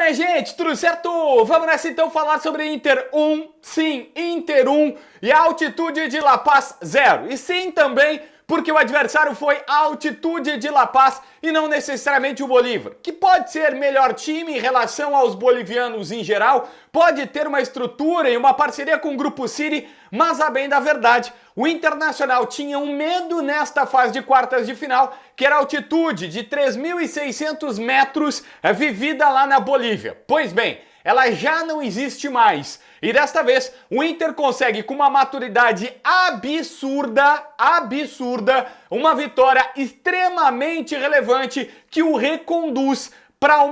minha gente, tudo certo? Vamos nessa então falar sobre Inter 1, sim, Inter 1 e a altitude de La Paz 0. E sim também porque o adversário foi a altitude de La Paz e não necessariamente o Bolívar, que pode ser melhor time em relação aos bolivianos em geral, pode ter uma estrutura e uma parceria com o Grupo City, mas a bem da verdade, o Internacional tinha um medo nesta fase de quartas de final, que era a altitude de 3.600 metros vivida lá na Bolívia. Pois bem, ela já não existe mais. E desta vez, o Inter consegue, com uma maturidade absurda, uma vitória extremamente relevante que o reconduz para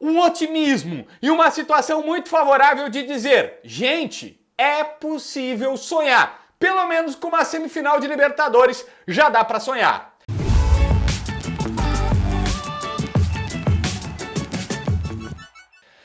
um otimismo e uma situação muito favorável de dizer, gente, é possível sonhar. Pelo menos com uma semifinal de Libertadores já dá para sonhar.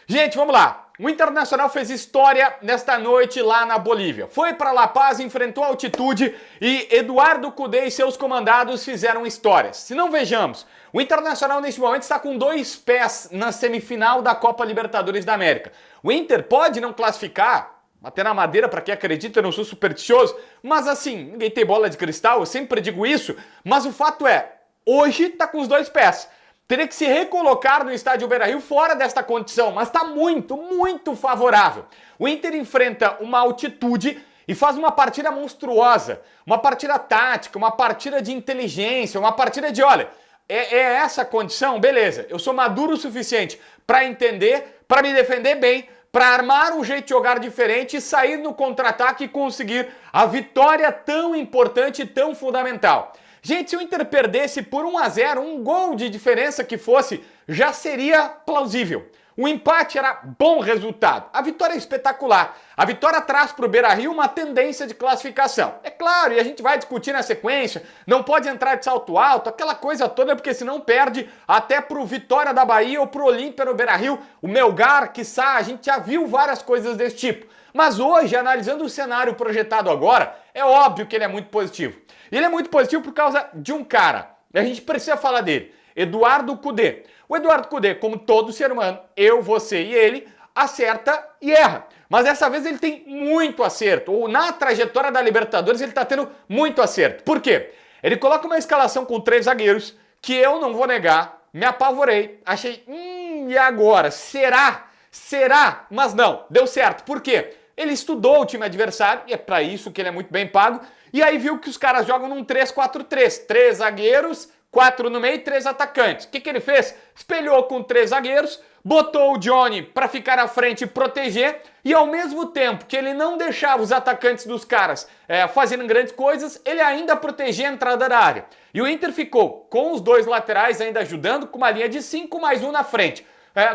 Gente, vamos lá. O Internacional fez história nesta noite lá na Bolívia. Foi para La Paz, enfrentou a altitude e Eduardo Cudê e seus comandados fizeram histórias. Se não vejamos, o Internacional neste momento está com 2 pés na semifinal da Copa Libertadores da América. O Inter pode não classificar, até na madeira para quem acredita, eu não sou supersticioso, mas assim, ninguém tem bola de cristal, eu sempre digo isso, mas o fato é, hoje está com os 2 pés. Teria que se recolocar no estádio Beira-Rio fora desta condição, mas está muito favorável. O Inter enfrenta uma altitude e faz uma partida monstruosa, uma partida tática, uma partida de inteligência, uma partida de, olha, é essa condição, beleza, eu sou maduro o suficiente para entender, para me defender bem, para armar um jeito de jogar diferente e sair no contra-ataque e conseguir a vitória tão importante e tão fundamental. Gente, se o Inter perdesse por 1-0, um gol de diferença que fosse, já seria plausível. O empate era bom resultado. A vitória é espetacular. A vitória traz para o Beira-Rio uma tendência de classificação. É claro, e a gente vai discutir na sequência, não pode entrar de salto alto, aquela coisa toda, porque senão perde até para o Vitória da Bahia ou para o Olímpia no Beira-Rio, o Melgar, quiçá, a gente já viu várias coisas desse tipo. Mas hoje, analisando o cenário projetado agora, é óbvio que ele é muito positivo. E ele é muito positivo por causa de um cara, e a gente precisa falar dele, Eduardo Cudê. O Eduardo Cudê, como todo ser humano, eu, você e ele, acerta e erra. Mas dessa vez ele tem muito acerto, ou na trajetória da Libertadores ele está tendo muito acerto. Por quê? Ele coloca uma escalação com 3 zagueiros, que eu não vou negar, me apavorei, achei, e agora? Será? Será? Mas não, deu certo. Por quê? Ele estudou o time adversário, e é para isso que ele é muito bem pago, e aí viu que os caras jogam num 3-4-3, 3 zagueiros, 4 no meio e 3 atacantes. O que ele fez? Espelhou com 3 zagueiros, botou o Johnny para ficar à frente e proteger, e ao mesmo tempo que ele não deixava os atacantes dos caras fazendo grandes coisas, ele ainda protegia a entrada da área. E o Inter ficou com os 2 laterais ainda ajudando, com uma linha de 5 mais 1 na frente.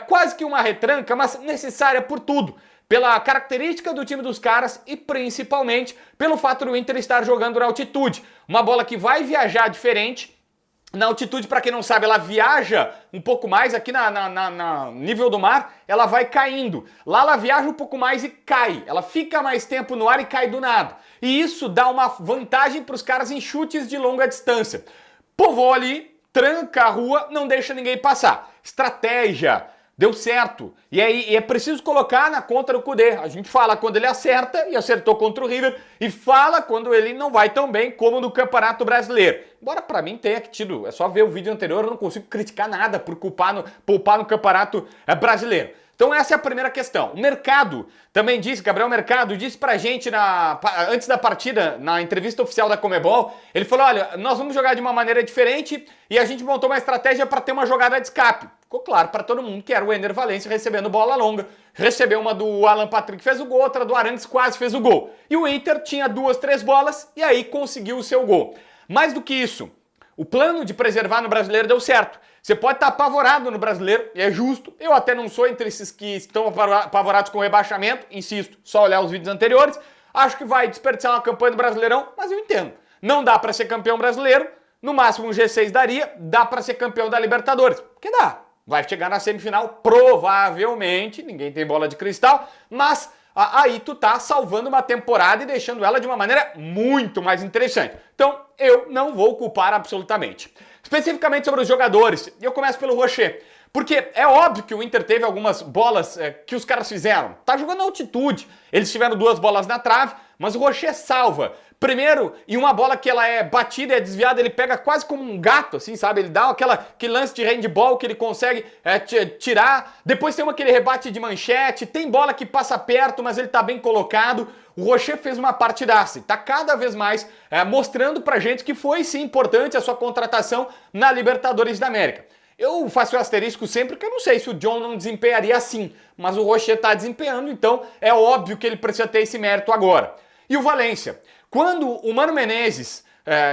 Quase que uma retranca, mas necessária por tudo. Pela característica do time dos caras e principalmente pelo fato do Inter estar jogando na altitude. Uma bola que vai viajar diferente. Na altitude, para quem não sabe, ela viaja um pouco mais, aqui na nível do mar, ela vai caindo. Lá ela viaja um pouco mais e cai. Ela fica mais tempo no ar e cai do nada. E isso dá uma vantagem para os caras em chutes de longa distância. Povoa ali, tranca a rua, não deixa ninguém passar. Estratégia. Deu certo. E aí é preciso colocar na conta do Cudê. A gente fala quando ele acerta, e acertou contra o River, e fala quando ele não vai tão bem como no Campeonato Brasileiro. Embora pra mim tenha tido, é só ver o vídeo anterior, eu não consigo criticar nada por poupar no Campeonato Brasileiro. Então essa é a primeira questão. O Mercado também disse, Gabriel Mercado disse pra gente antes da partida, na entrevista oficial da Conmebol, ele falou, olha, nós vamos jogar de uma maneira diferente e a gente montou uma estratégia para ter uma jogada de escape. Ficou claro para todo mundo que era o Ener Valencia recebendo bola longa, recebeu uma do Alan Patrick que fez o gol, outra do Arangues quase fez o gol. E o Inter tinha 2, 3 bolas e aí conseguiu o seu gol. Mais do que isso, o plano de preservar no Brasileiro deu certo. Você pode estar apavorado no Brasileiro, e é justo. Eu até não sou entre esses que estão apavorados com o rebaixamento, insisto, só olhar os vídeos anteriores. Acho que vai desperdiçar uma campanha do Brasileirão, mas eu entendo. Não dá para ser campeão brasileiro, no máximo um G6 daria, dá para ser campeão da Libertadores, porque dá. Vai chegar na semifinal, provavelmente, ninguém tem bola de cristal, mas aí tu tá salvando uma temporada e deixando ela de uma maneira muito mais interessante. Então, eu não vou culpar absolutamente. Especificamente sobre os jogadores, eu começo pelo Rocher. Porque é óbvio que o Inter teve algumas bolas que os caras fizeram. Tá jogando na altitude. Eles tiveram 2 bolas na trave, mas o Rocher salva. Primeiro, em uma bola que ela é batida e é desviada, ele pega quase como um gato, assim, sabe? Ele dá aquele lance de handball que ele consegue tirar. Depois tem aquele rebate de manchete. Tem bola que passa perto, mas ele tá bem colocado. O Rocher fez uma partidaça. Tá cada vez mais mostrando pra gente que foi, sim, importante a sua contratação na Libertadores da América. Eu faço o asterisco sempre porque eu não sei se o John não desempenharia assim, mas o Rocher tá desempenhando, então é óbvio que ele precisa ter esse mérito agora. E o Valência? Quando o Mano Menezes,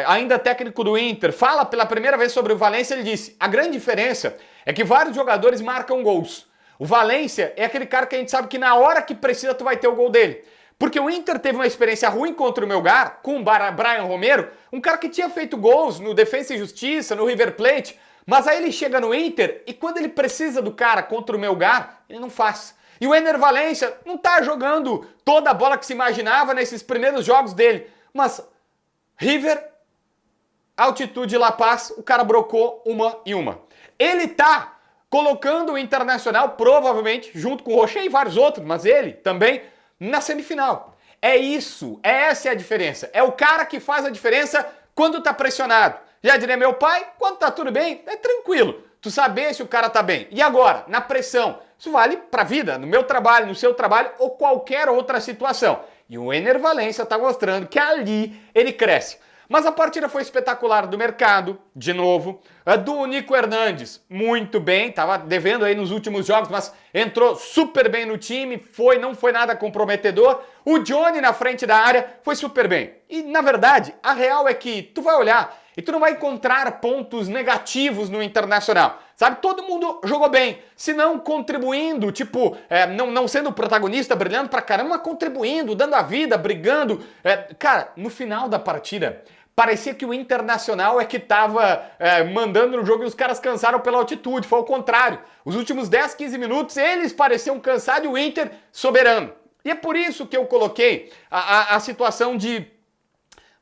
ainda técnico do Inter, fala pela primeira vez sobre o Valência, ele disse: a grande diferença é que vários jogadores marcam gols. O Valência é aquele cara que a gente sabe que na hora que precisa tu vai ter o gol dele. Porque o Inter teve uma experiência ruim contra o Melgar, com o Brian Romero, um cara que tinha feito gols no Defensa e Justiça, no River Plate, mas aí ele chega no Inter e quando ele precisa do cara contra o Melgar, ele não faz. E o Ener Valencia não tá jogando toda a bola que se imaginava nesses primeiros jogos dele. Mas River, altitude La Paz, o cara brocou uma e uma. Ele tá colocando o Internacional, provavelmente, junto com o Rocher e vários outros, mas ele também, na semifinal. É isso, essa é a diferença. É o cara que faz a diferença quando tá pressionado. Já diria meu pai, quando tá tudo bem, é tranquilo. Tu saber se o cara tá bem. E agora, na pressão? Isso vale pra vida, no meu trabalho, no seu trabalho ou qualquer outra situação. E o Ener Valencia tá mostrando que ali ele cresce. Mas a partida foi espetacular do Mercado, de novo. A do Nico Hernandes, muito bem, tava devendo aí nos últimos jogos, mas entrou super bem no time, não foi nada comprometedor. O Johnny na frente da área foi super bem. E na verdade, a real é que tu vai olhar e tu não vai encontrar pontos negativos no Internacional. Sabe, todo mundo jogou bem, se não contribuindo, tipo, não sendo protagonista, brilhando pra caramba, contribuindo, dando a vida, brigando. Cara, no final da partida, parecia que o Internacional é que tava mandando no jogo e os caras cansaram pela altitude, foi ao contrário. Os últimos 10, 15 minutos, eles pareciam cansados e o Inter soberano. E é por isso que eu coloquei a situação de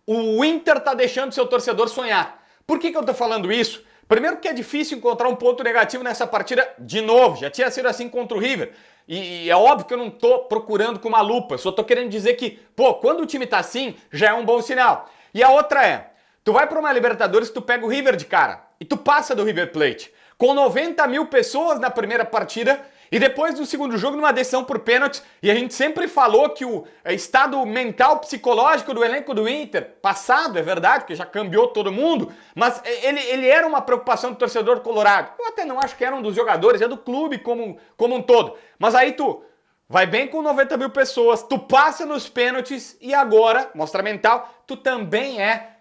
o Inter tá deixando seu torcedor sonhar. Por que eu tô falando isso? Primeiro que é difícil encontrar um ponto negativo nessa partida de novo, já tinha sido assim contra o River. E é óbvio que eu não tô procurando com uma lupa, só tô querendo dizer que, pô, quando o time tá assim, já é um bom sinal. E a outra é, tu vai pra uma Libertadores, tu pega o River de cara, e tu passa do River Plate, com 90 mil pessoas na primeira partida, e depois do segundo jogo numa decisão por pênalti, e a gente sempre falou que o estado mental, psicológico do elenco do Inter, passado, é verdade, porque já cambiou todo mundo, mas ele era uma preocupação do torcedor colorado. Eu até não acho que era um dos jogadores, é do clube como um todo. Mas aí tu vai bem com 90 mil pessoas, tu passa nos pênaltis e agora, mostra mental, tu também é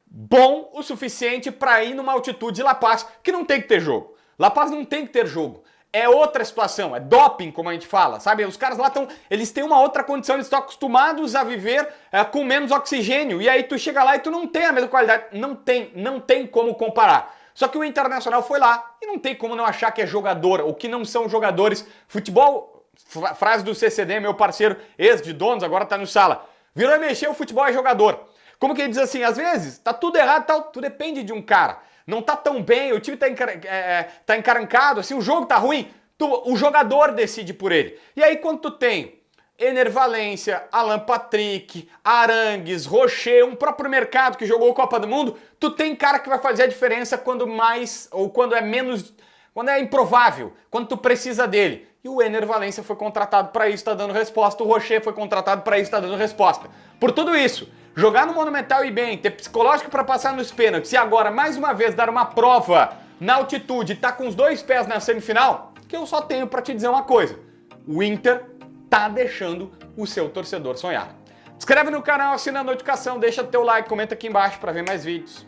bom o suficiente para ir numa altitude La Paz, que não tem que ter jogo. La Paz não tem que ter jogo. É outra situação, é doping, como a gente fala, sabe? Os caras lá eles têm uma outra condição, eles estão acostumados a viver com menos oxigênio. E aí tu chega lá e tu não tem a mesma qualidade. Não tem como comparar. Só que o Internacional foi lá e não tem como não achar que é jogador, ou que não são jogadores. Futebol, frase do CCD, meu parceiro, ex de Donos, agora tá no Sala. Virou e mexeu, o futebol é jogador. Como que ele diz assim, às vezes, tá tudo errado, tu depende de um cara. Não tá tão bem, o time tá encarancado, assim, o jogo tá ruim, o jogador decide por ele. E aí quando tu tem Ener Valencia, Alan Patrick, Arangues, Rocher, um próprio Mercado que jogou Copa do Mundo, tu tem cara que vai fazer a diferença quando mais, ou quando é menos, quando é improvável, quando tu precisa dele. E o Ener Valencia foi contratado para isso, tá dando resposta, o Rocher foi contratado para isso, tá dando resposta. Por tudo isso, jogar no Monumental e bem, ter psicológico para passar nos pênaltis e agora, mais uma vez, dar uma prova na altitude, tá com os 2 pés na semifinal, que eu só tenho para te dizer uma coisa. O Inter tá deixando o seu torcedor sonhar. Se inscreve no canal, assina a notificação, deixa teu like, comenta aqui embaixo para ver mais vídeos.